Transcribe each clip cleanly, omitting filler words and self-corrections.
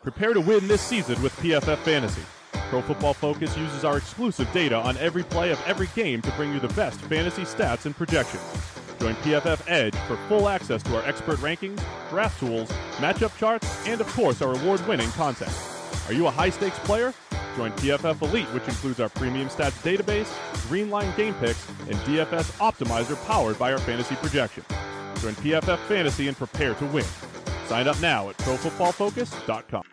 Prepare to win this season with PFF Fantasy. Pro Football Focus uses our exclusive data on every play of every game to bring you the best fantasy stats and projections. Join PFF Edge for full access to our expert rankings, draft tools, matchup charts, and of course our award-winning content. Are you a high-stakes player? Join PFF Elite, which includes our premium stats database, Greenline game picks, and DFS Optimizer powered by our fantasy projection. Join PFF Fantasy and prepare to win. Sign up now at ProFootballFocus.com.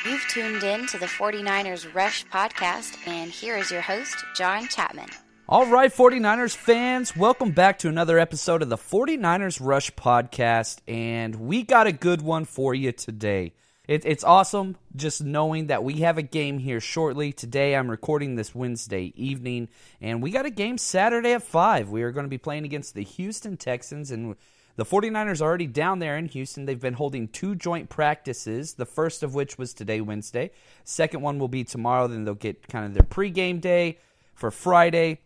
You've tuned in to the 49ers Rush podcast, and here is your host, jl-chapman. All right, 49ers fans, welcome back to another episode of the 49ers Rush podcast, and we got a good one for you today. It's awesome just knowing that we have a game here shortly. Today I'm recording this Wednesday evening, and we got a game Saturday at 5. We are going to be playing against the Houston Texans, and the 49ers are already down there in Houston. They've been holding 2 joint practices, the first of which was today, Wednesday. Second one will be tomorrow. Then they'll get kind of their pregame day for Friday.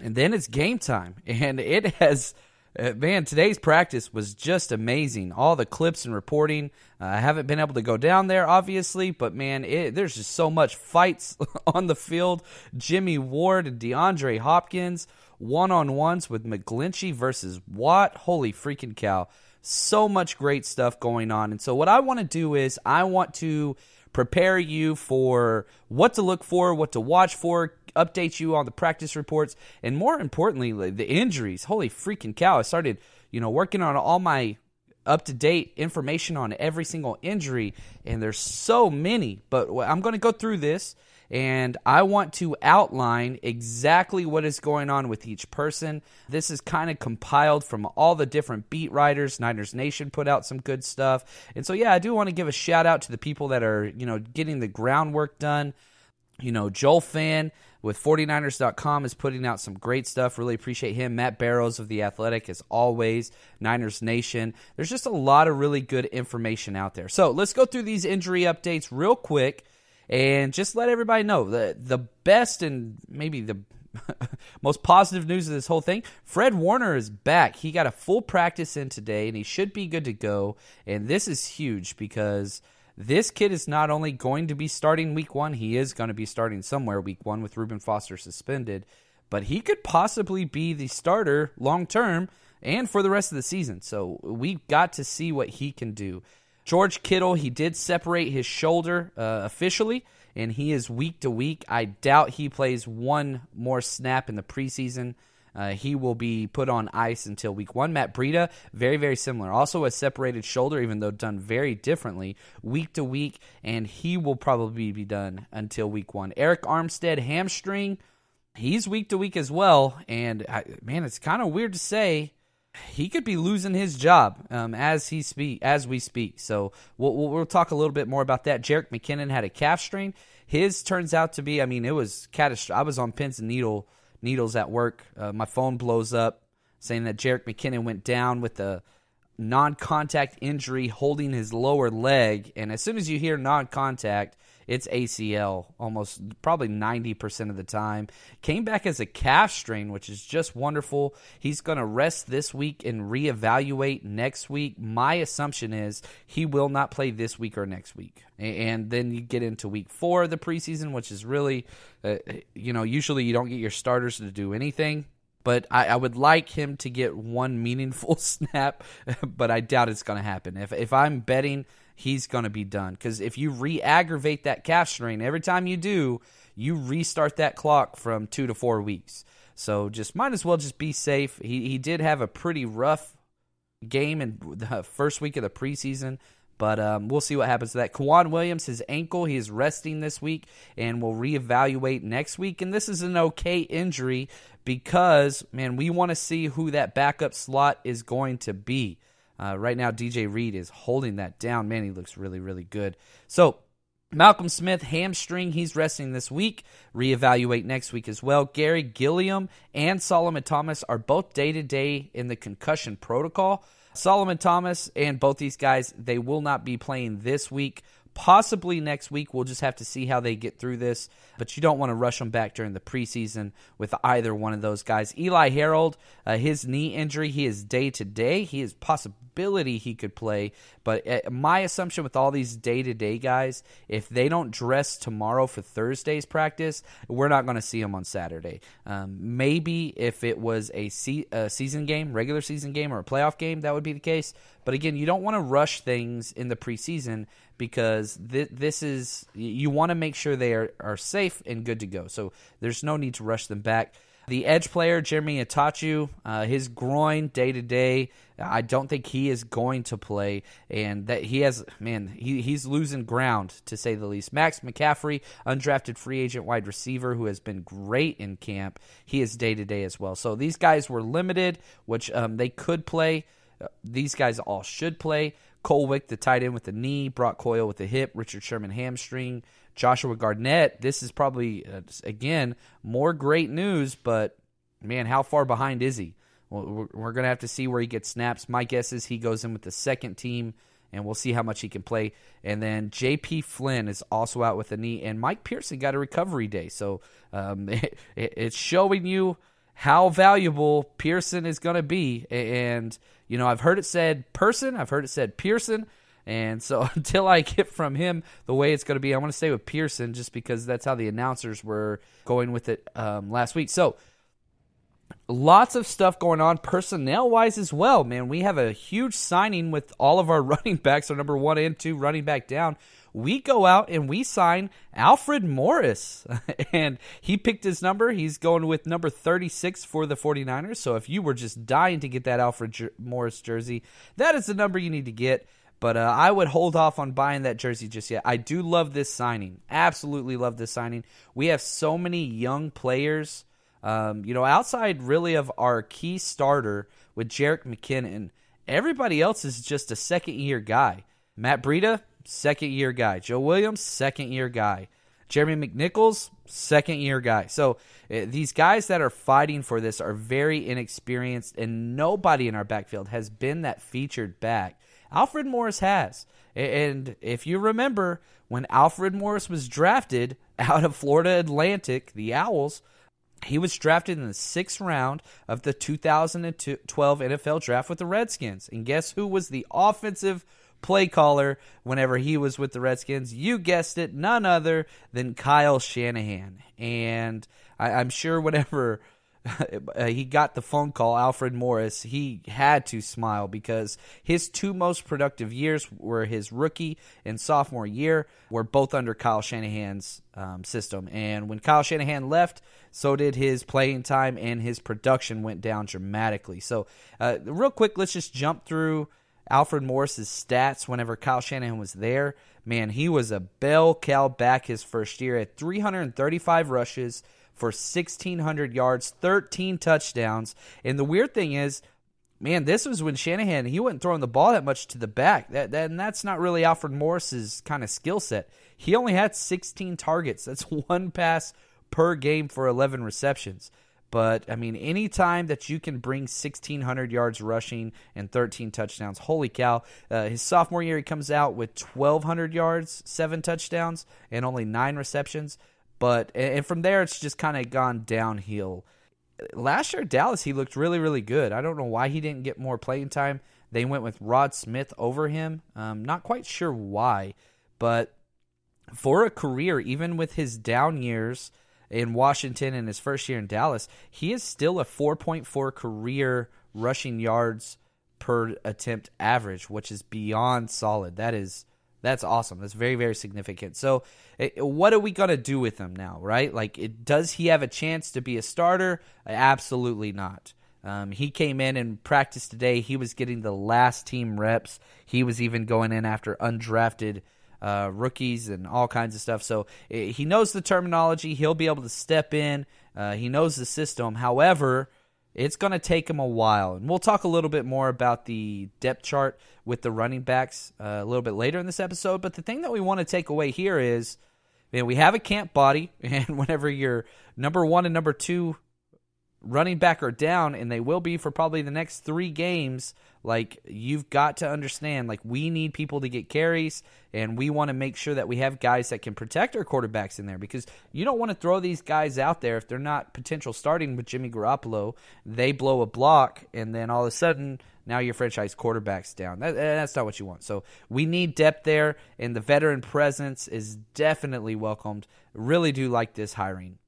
And then it's game time. And it has, today's practice was just amazing. All the clips and reporting. I haven't been able to go down there, obviously. But, there's just so much fights on the field. Jimmy Ward and DeAndre Hopkins. One-on-ones with McGlinchey versus Watt. Holy freaking cow. So much great stuff going on. And so what I want to do is I want to prepare you for what to look for, what to watch for, update you on the practice reports, and more importantly, the injuries. Holy freaking cow. I started, working on all my up-to-date information on every single injury, and there's so many. But I'm going to go through this, and I want to outline exactly what is going on with each person. This is kind of compiled from all the different beat writers. Niners Nation put out some good stuff. And so, I do want to give a shout-out to the people that are, getting the groundwork done. Joel Fan with 49ers.com is putting out some great stuff. Really appreciate him. Matt Barrows of The Athletic, as always. Niners Nation. There's just a lot of really good information out there. So let's go through these injury updates real quick and just let everybody know the best and maybe the most positive news of this whole thing. Fred Warner is back. He got a full practice in today, and he should be good to go. And this is huge because this kid is not only going to be starting week 1, he is going to be starting somewhere week 1 with Reuben Foster suspended, but he could possibly be the starter long-term and for the rest of the season. So we got to see what he can do. George Kittle, he did separate his shoulder officially, and he is week to week. I doubt he plays one more snap in the preseason. He will be put on ice until week 1. Matt Breida, very, very similar. Also a separated shoulder, even though done very differently, week to week, and he will probably be done until week 1. Eric Armstead, hamstring, he's week to week as well, and it's kind of weird to say. He could be losing his job as we speak. So we'll talk a little bit more about that. Jerick McKinnon had a calf strain. His turns out to be, it was catastrophic. I was on pins and needles at work. My phone blows up saying that Jerick McKinnon went down with a non-contact injury holding his lower leg. And as soon as you hear non-contact, it's ACL almost probably 90% of the time. Came back as a calf strain, which is just wonderful. He's going to rest this week and reevaluate next week. My assumption is he will not play this week or next week. And then you get into week 4 of the preseason, which is really, usually you don't get your starters to do anything. But I would like him to get one meaningful snap, but I doubt it's going to happen. If I'm betting, he's going to be done. Because if you re-aggravate that calf strain, every time you do, you restart that clock from 2 to 4 weeks. So just might as well just be safe. He did have a pretty rough game in the first week of the preseason, but we'll see what happens to that. Kwan Williams, his ankle, he is resting this week, and we'll reevaluate next week. And this is an okay injury because, we want to see who that backup slot is going to be. Right now, DJ Reed is holding that down. He looks really, really good. So, Malcolm Smith, hamstring, he's resting this week. Reevaluate next week as well. Gary Gilliam and Solomon Thomas are both day-to-day in the concussion protocol. Solomon Thomas and both these guys, they will not be playing this week. possibly next week. We'll just have to see how they get through this. But you don't want to rush them back during the preseason with either one of those guys. Eli Harold, his knee injury, he is day-to-day. He is possibility he could play. But my assumption with all these day-to-day guys, if they don't dress tomorrow for Thursday's practice, we're not going to see them on Saturday. Maybe if it was a season game, regular season game, or a playoff game, that would be the case. But again, you don't want to rush things in the preseason because this is, you want to make sure they are safe and good to go. So there's no need to rush them back. The edge player, Jeremy Itachu, his groin day-to-day, I don't think he is going to play. And that he's losing ground, to say the least. Max McCaffrey, undrafted free agent wide receiver who has been great in camp. He is day-to-day as well. So these guys were limited, which they could play. These guys all should play. Colwick, the tight end with the knee. Brock Coyle with the hip. Richard Sherman hamstring. Joshua Garnett, this is probably, again, more great news, but, man, how far behind is he? Well, we're going to have to see where he gets snaps. My guess is he goes in with the second team, and we'll see how much he can play. And then J.P. Flynn is also out with a knee, and Mike Pearson got a recovery day. So it's showing you how valuable Pearson is going to be. And, you know, I've heard it said Person, I've heard it said Pearson. And so until I get from him the way it's going to be, I want to stay with Pearson just because that's how the announcers were going with it last week. So lots of stuff going on personnel-wise as well, man. We have a huge signing with all of our running backs, our number 1 and 2 running back down. We go out and we sign Alfred Morris, and he picked his number. He's going with number 36 for the 49ers. So if you were just dying to get that Alfred Morris jersey, that is the number you need to get. But I would hold off on buying that jersey just yet. I do love this signing. Absolutely love this signing. We have so many young players, outside really of our key starter with Jerick McKinnon. Everybody else is just a second-year guy. Matt Breida, second-year guy. Joe Williams, second-year guy. Jeremy McNichols, second-year guy. So these guys that are fighting for this are very inexperienced, and nobody in our backfield has been that featured back. Alfred Morris has. And if you remember, when Alfred Morris was drafted out of Florida Atlantic, the Owls, he was drafted in the 6th round of the 2012 NFL Draft with the Redskins. And guess who was the offensive play caller whenever he was with the Redskins? You guessed it, none other than Kyle Shanahan. And I'm sure whenever he got the phone call, Alfred Morris, he had to smile because his 2 most productive years were his rookie and sophomore year, were both under Kyle Shanahan's system. And when Kyle Shanahan left, so did his playing time and his production went down dramatically. So real quick, let's just jump through Alfred Morris's stats whenever Kyle Shanahan was there. Man, he was a bell cow back his first year at 335 rushes for 1,600 yards, 13 touchdowns. And the weird thing is, man, this was when Shanahan, he wasn't throwing the ball that much to the back. And that's not really Alfred Morris's kind of skill set. He only had 16 targets. That's 1 pass per game for 11 receptions. But, I mean, any time that you can bring 1,600 yards rushing and 13 touchdowns, holy cow. His sophomore year, he comes out with 1,200 yards, 7 touchdowns, and only 9 receptions. And from there, it's just kind of gone downhill. Last year at Dallas, he looked really, really good. I don't know why he didn't get more playing time. They went with Rod Smith over him. Not quite sure why. But for a career, even with his down years in Washington and his first year in Dallas, he is still a 4.4 career rushing yards per attempt average, which is beyond solid. That's awesome. That's very, very significant. So what are we going to do with him now, right? Does he have a chance to be a starter? Absolutely not. He came in and practiced today. He was getting the last team reps. He was even going in after undrafted rookies and all kinds of stuff. So he knows the terminology. He'll be able to step in. He knows the system. However, it's going to take him a while. And we'll talk a little bit more about the depth chart with the running backs a little bit later in this episode. But the thing that we want to take away here is, man, we have a camp body. And whenever your number 1 and number 2 running back are down, and they will be for probably the next 3 games, like, you've got to understand, like, we need people to get carries, and we want to make sure that we have guys that can protect our quarterbacks in there, because you don't want to throw these guys out there if they're not potential starting with Jimmy Garoppolo. They blow a block, and then all of a sudden, now your franchise quarterback's down. That's not what you want. So we need depth there, and the veteran presence is definitely welcomed. Really do like this hiring.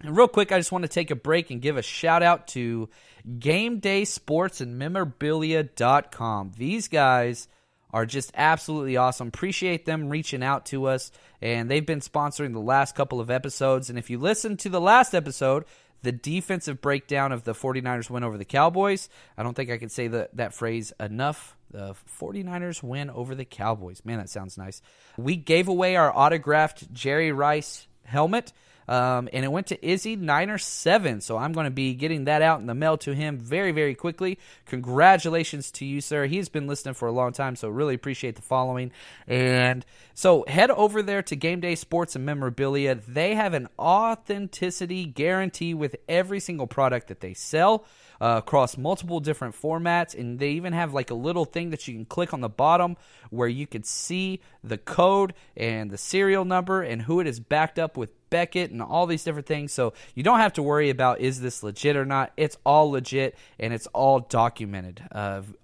And real quick, I just want to take a break and give a shout-out to GameDaySportsAndMemorabilia.com. These guys are just absolutely awesome. Appreciate them reaching out to us, and they've been sponsoring the last couple of episodes. And if you listen to the last episode, the defensive breakdown of the 49ers win over the Cowboys, I don't think I can say that phrase enough. The 49ers win over the Cowboys. Man, that sounds nice. We gave away our autographed Jerry Rice helmet. And it went to Izzy Niner7, so I'm going to be getting that out in the mail to him very, very quickly. Congratulations to you, sir. He's been listening for a long time, so really appreciate the following. And so head over there to Game Day Sports and Memorabilia. They have an authenticity guarantee with every single product that they sell. Across multiple different formats, and they even have like a little thing that you can click on the bottom where you could see the code and the serial number and who it is backed up with Beckett and all these different things. So you don't have to worry about, is this legit or not? It's all legit, and it's all documented.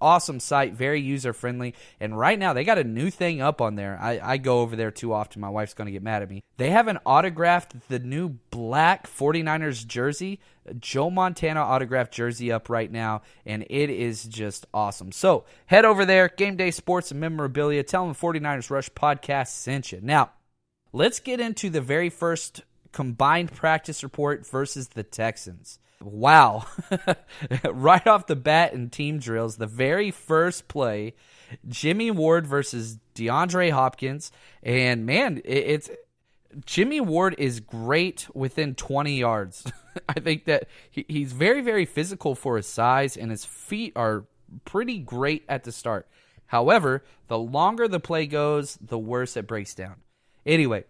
Awesome site, very user-friendly, and right now they got a new thing up on there. I go over there too often. My wife's going to get mad at me. They have an autographed, the new black 49ers jersey, Joe Montana autographed jersey up right now, and it is just awesome. So head over there, Game Day Sports and Memorabilia. Tell them 49ers Rush Podcast sent you. Now, let's get into the very first combined practice report versus the Texans. Wow. Right off the bat in team drills, the very first play, Jimmy Ward versus DeAndre Hopkins. And, man, it's Jimmy Ward is great within 20 yards. I think that he's very, very physical for his size, and his feet are pretty great at the start. However, the longer the play goes, the worse it breaks down. Anyway,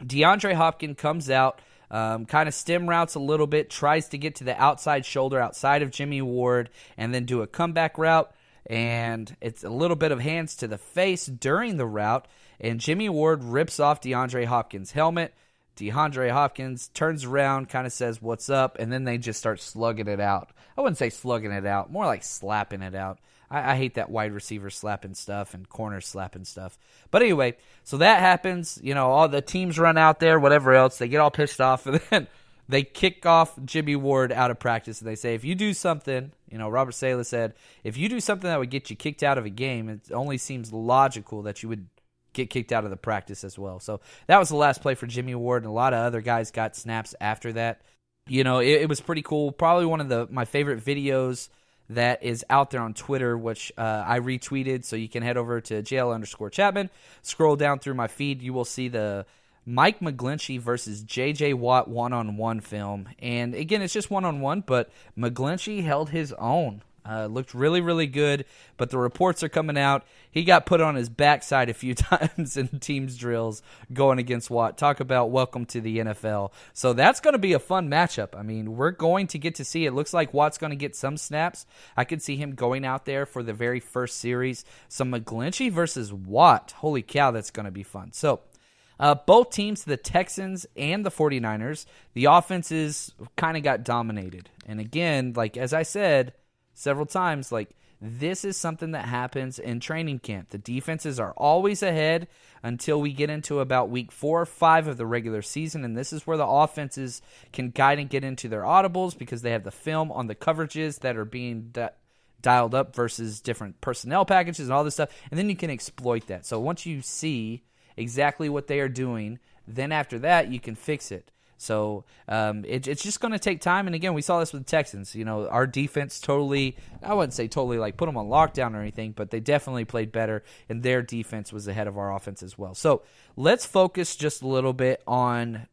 DeAndre Hopkins comes out, kind of stem routes a little bit, tries to get to the outside shoulder outside of Jimmy Ward, and then do a comeback route, and it's a little bit of hands to the face during the route, and Jimmy Ward rips off DeAndre Hopkins' helmet. DeAndre Hopkins turns around, kind of says, "What's up?" And then they just start slugging it out. I wouldn't say slugging it out, more like slapping it out. I hate that wide receiver slapping stuff and corner slapping stuff. But anyway, so that happens. You know, all the teams run out there, whatever else. They get all pissed off, and then they kick off Jimmy Ward out of practice. And they say, if you do something, you know, Robert Saleh said, if you do something that would get you kicked out of a game, it only seems logical that you would get kicked out of the practice as well. So that was the last play for Jimmy Ward, and a lot of other guys got snaps after that. You know, it was pretty cool. Probably one of my favorite videos that is out there on Twitter, which I retweeted, so you can head over to jl_Chapman. Scroll down through my feed. You will see the Mike McGlinchey versus J.J. Watt one-on-one film. And again, it's just one-on-one, but McGlinchey held his own. Looked really, really good, but the reports are coming out. He got put on his backside a few times in teams drills going against Watt. Talk about welcome to the NFL. So that's going to be a fun matchup. I mean, we're going to get to see. It looks like Watt's going to get some snaps. I could see him going out there for the very first series. So McGlinchey versus Watt. Holy cow, that's going to be fun. So both teams, the Texans and the 49ers, the offenses kind of got dominated. And again, like as I said several times, like this is something that happens in training camp. The defenses are always ahead until we get into about week 4 or 5 of the regular season, and this is where the offenses can guide and get into their audibles because they have the film on the coverages that are being dialed up versus different personnel packages and all this stuff, and then you can exploit that. So once you see exactly what they are doing, then after that you can fix it. So it's just going to take time. And again, we saw this with the Texans. You know, our defense totally, I wouldn't say totally like put them on lockdown or anything, but they definitely played better, and their defense was ahead of our offense as well. So let's focus just a little bit on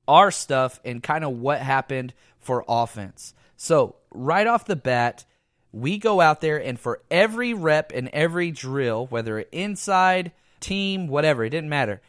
our stuff and kind of what happened for offense. So right off the bat, we go out there, and for every rep and every drill, whether inside, team, whatever, it didn't matter,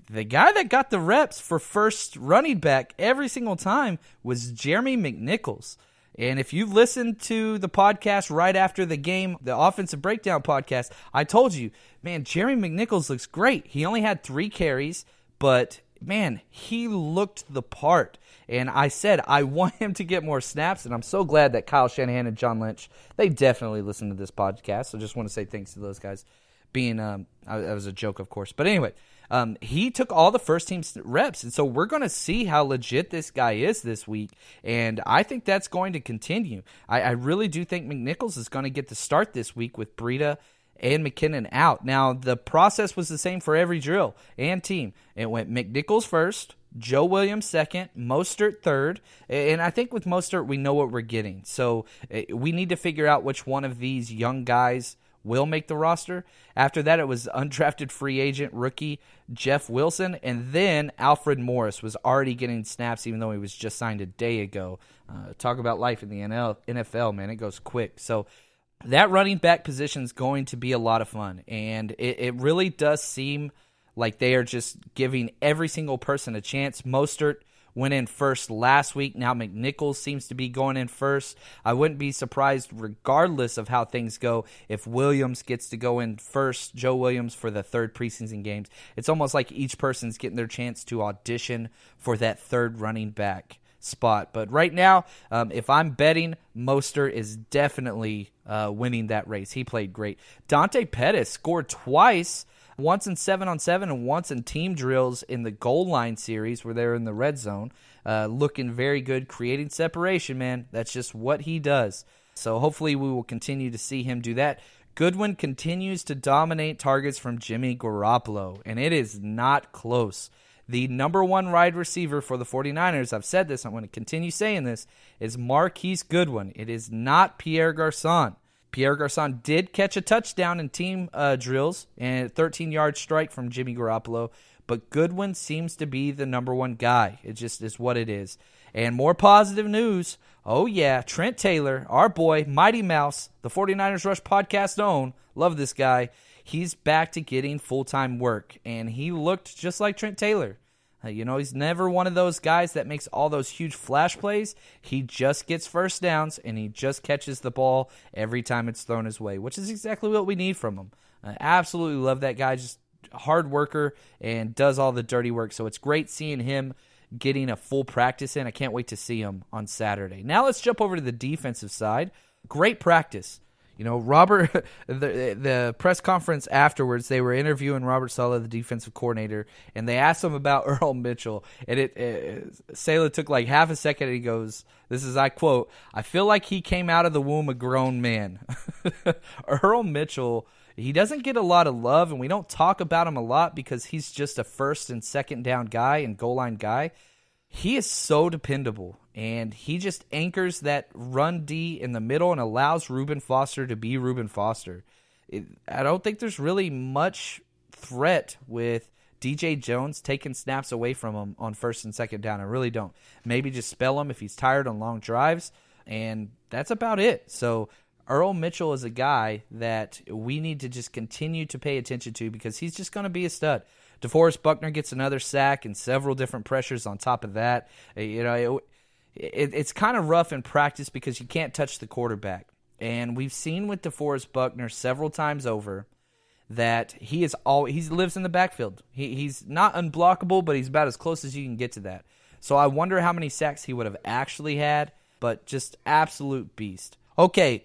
The guy that got the reps for first running back every single time was Jeremy McNichols. And if you've listened to the podcast right after the game, the Offensive Breakdown podcast, I told you, man, Jeremy McNichols looks great. He only had 3 carries, but, man, he looked the part. And I said I want him to get more snaps, and I'm so glad that Kyle Shanahan and John Lynch, they definitely listen to this podcast. So just want to say thanks to those guys. That was a joke, of course. But anyway, he took all the first-team reps, and so we're going to see how legit this guy is this week, and I think that's going to continue. I really do think McNichols is going to get the start this week with Breida and McKinnon out. Now, the process was the same for every drill and team. It went McNichols first, Joe Williams second, Mostert third, and I think with Mostert we know what we're getting. So we need to figure out which one of these young guys will make the roster. After that, it was undrafted free agent rookie Jeff Wilson, and then Alfred Morris was already getting snaps even though he was just signed a day ago. Talk about life in the NFL, man. It goes quick. So that running back position is going to be a lot of fun, and it really does seem like they are just giving every single person a chance. Mostert went in first last week. Now McNichols seems to be going in first. I wouldn't be surprised, regardless of how things go, if Williams gets to go in first, Joe Williams, for the third preseason games. It's almost like each person's getting their chance to audition for that third running back spot. But right now, if I'm betting, Mostert is definitely winning that race. He played great. Dante Pettis scored twice, once in 7-on-7 and once in team drills in the goal line series where they're in the red zone. Looking very good, creating separation, man. That's just what he does. So hopefully we will continue to see him do that. Goodwin continues to dominate targets from Jimmy Garoppolo, and it is not close. The number one wide receiver for the 49ers, I've said this, I'm going to continue saying this, is Marquise Goodwin. It is not Pierre Garçon. Pierre Garçon did catch a touchdown in team drills and a 13-yard strike from Jimmy Garoppolo, but Goodwin seems to be the number one guy. It just is what it is. And more positive news, oh yeah, Trent Taylor, our boy, Mighty Mouse, the 49ers Rush podcast own, love this guy, he's back to getting full-time work, and he looked just like Trent Taylor. He's never one of those guys that makes all those huge flash plays. He just gets first downs, and he just catches the ball every time it's thrown his way, which is exactly what we need from him. I absolutely love that guy, just a hard worker and does all the dirty work. So it's great seeing him getting a full practice in. I can't wait to see him on Saturday. Now let's jump over to the defensive side. Great practice. Robert, the press conference afterwards, they were interviewing Robert Saleh, the defensive coordinator, and they asked him about Earl Mitchell. And Saleh took like half a second, and he goes, this is, I quote, "I feel like he came out of the womb a grown man." Earl Mitchell, he doesn't get a lot of love, and we don't talk about him a lot because he's just a first and second down guy and goal line guy. He is so dependable, and he just anchors that run D in the middle and allows Reuben Foster to be Reuben Foster. I don't think there's really much threat with DJ Jones taking snaps away from him on first and second down. I really don't. Maybe just spell him if he's tired on long drives, and that's about it. So Earl Mitchell is a guy that we need to just continue to pay attention to because he's just going to be a stud. DeForest Buckner gets another sack and several different pressures on top of that. It's kind of rough in practice because you can't touch the quarterback. And we've seen with DeForest Buckner several times over that he lives in the backfield. He's not unblockable, but he's about as close as you can get to that. So I wonder how many sacks he would have actually had, but just absolute beast. Okay,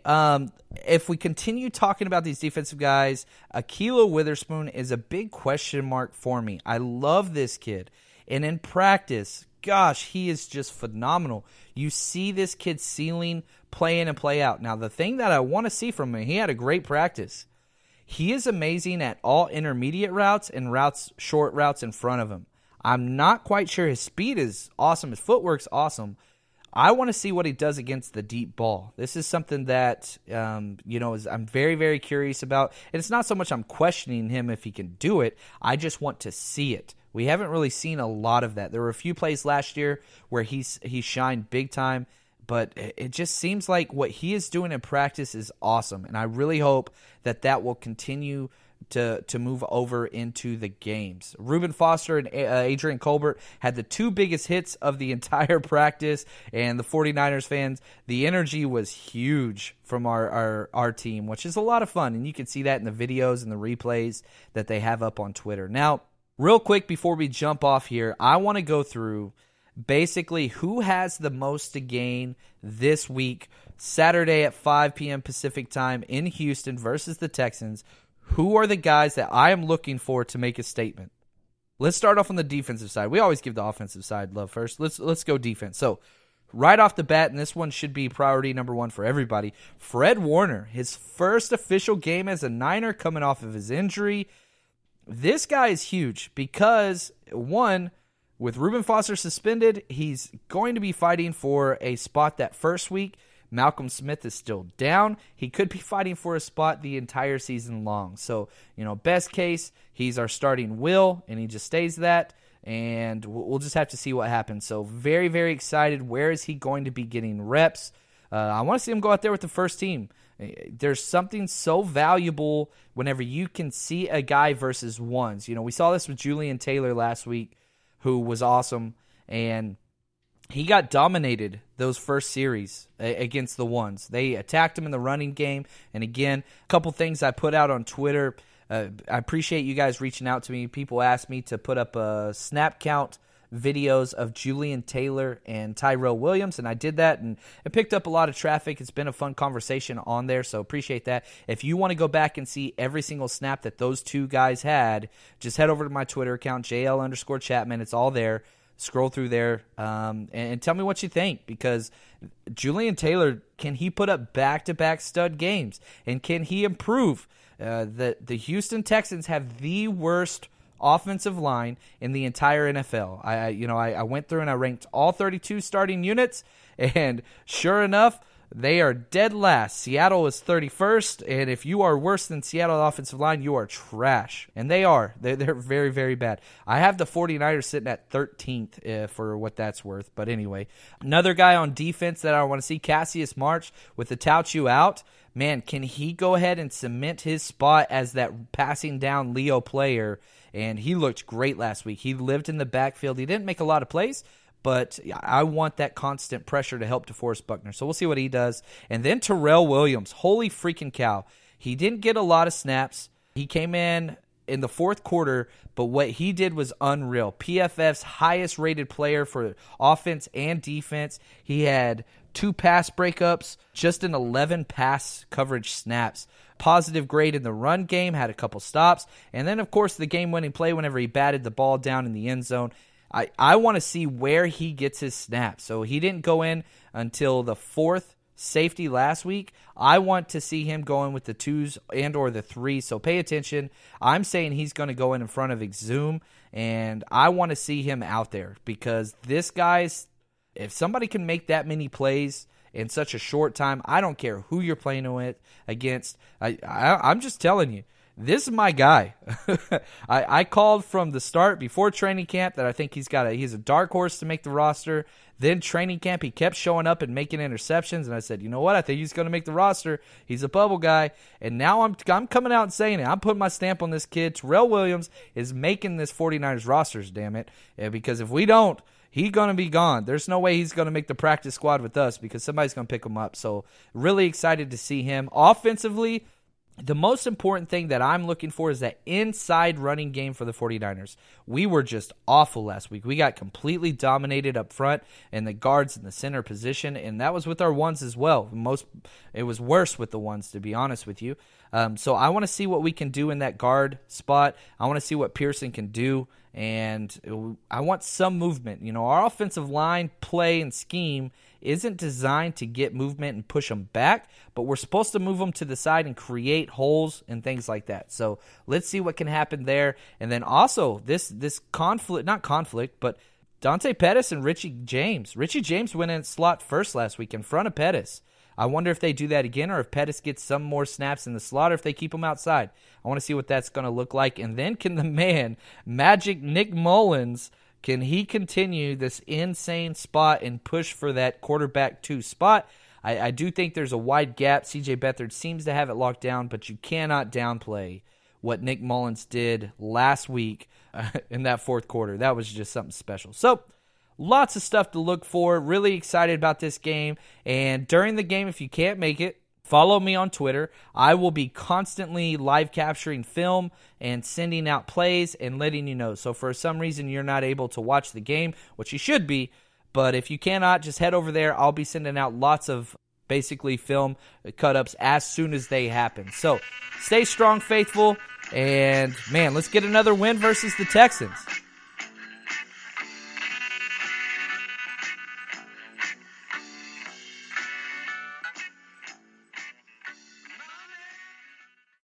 if we continue talking about these defensive guys, Ahkello Witherspoon is a big question mark for me. I love this kid. And in practice, gosh, he is just phenomenal. You see this kid's ceiling play in and play out. Now, the thing that I want to see from him, he had a great practice. He is amazing at all intermediate routes and short routes in front of him. I'm not quite sure his speed is awesome. His footwork's awesome. I want to see what he does against the deep ball. This is something that, I'm very, very curious about. And it's not so much I'm questioning him if he can do it. I just want to see it. We haven't really seen a lot of that. There were a few plays last year where he shined big time, but it just seems like what he is doing in practice is awesome. And I really hope that will continue to move over into the games. Reuben Foster and Adrian Colbert had the two biggest hits of the entire practice, and the 49ers fans, the energy was huge from our team, which is a lot of fun, and you can see that in the videos and the replays that they have up on Twitter. Now, real quick before we jump off here, I want to go through basically who has the most to gain this week, Saturday at 5 p.m. Pacific time in Houston versus the Texans. Who are the guys that I am looking for to make a statement? Let's start off on the defensive side. We always give the offensive side love first. Let's go defense. So, right off the bat, and this one should be priority number one for everybody, Fred Warner, his first official game as a Niner coming off of his injury. This guy is huge because, one, with Reuben Foster suspended, he's going to be fighting for a spot that first week. Malcolm Smith is still down. He could be fighting for a spot the entire season long. So, best case, he's our starting will, and he just stays that, and we'll just have to see what happens. So, very, very excited. Where is he going to be getting reps? I want to see him go out there with the first team. There's something so valuable whenever you can see a guy versus ones. We saw this with Julian Taylor last week, who was awesome, and he got dominated those first series against the ones. They attacked him in the running game. And again, a couple things I put out on Twitter. I appreciate you guys reaching out to me. People asked me to put up snap count videos of Julian Taylor and Tyrell Williams, and I did that, and it picked up a lot of traffic. It's been a fun conversation on there, so appreciate that. If you want to go back and see every single snap that those two guys had, just head over to my Twitter account, jl_Chapman. It's all there. Scroll through there and tell me what you think, because Julian Taylor, can he put up back-to-back stud games? And can he improve? The Houston Texans have the worst offensive line in the entire NFL. I went through and I ranked all 32 starting units, and sure enough, they are dead last. Seattle is 31st, and if you are worse than Seattle offensive line, you are trash. And they are. They're very, very bad. I have the 49ers sitting at 13th for what that's worth. But anyway, another guy on defense that I want to see, Cassius March with the Tauchu out. Man, can he go ahead and cement his spot as that passing down Leo player? And he looked great last week. He lived in the backfield. He didn't make a lot of plays, but I want that constant pressure to help DeForest Buckner. So we'll see what he does. And then Terrell Williams. Holy freaking cow. He didn't get a lot of snaps. He came in the fourth quarter, but what he did was unreal. PFF's highest rated player for offense and defense. He had 2 pass breakups, just in 11 pass coverage snaps. Positive grade in the run game, had a couple stops. And then, of course, the game-winning play whenever he batted the ball down in the end zone. I want to see where he gets his snaps. So he didn't go in until the 4th safety last week. I want to see him going with the 2s and or the 3s. So pay attention. I'm saying he's going to go in front of Exum, and I want to see him out there because this guy's, if somebody can make that many plays in such a short time, I don't care who you're playing with against. I'm just telling you. This is my guy. I called from the start before training camp that I think he's a dark horse to make the roster. Then training camp, he kept showing up and making interceptions, and I said, you know what? I think he's going to make the roster. He's a bubble guy, and now I'm coming out and saying it. I'm putting my stamp on this kid. Terrell Williams is making this 49ers rosters, damn it, because if we don't, he's going to be gone. There's no way he's going to make the practice squad with us because somebody's going to pick him up. So really excited to see him. Offensively, the most important thing that I'm looking for is that inside running game for the 49ers. We were just awful last week. We got completely dominated up front and the guards in the center position, and that was with our ones as well. It was worse with the ones, to be honest with you. So I want to see what we can do in that guard spot. I want to see what Pearson can do, and I want some movement. Our offensive line play and scheme isn't designed to get movement and push them back, but we're supposed to move them to the side and create holes and things like that. So let's see what can happen there. And then also this not conflict, but Dante Pettis and Richie James. Richie James went in slot first last week in front of Pettis. I wonder if they do that again or if Pettis gets some more snaps in the slot or if they keep him outside. I want to see what that's going to look like. And then can the man, Magic Nick Mullins, can he continue this insane spot and push for that quarterback 2 spot? I do think there's a wide gap. C.J. Beathard seems to have it locked down, but you cannot downplay what Nick Mullins did last week in that fourth quarter. That was just something special. So, lots of stuff to look for. Really excited about this game. And during the game, if you can't make it, follow me on Twitter. I will be constantly live capturing film and sending out plays and letting you know. So for some reason you're not able to watch the game, which you should be, but if you cannot, just head over there. I'll be sending out lots of basically film cut-ups as soon as they happen. So stay strong, faithful, and man, let's get another win versus the Texans.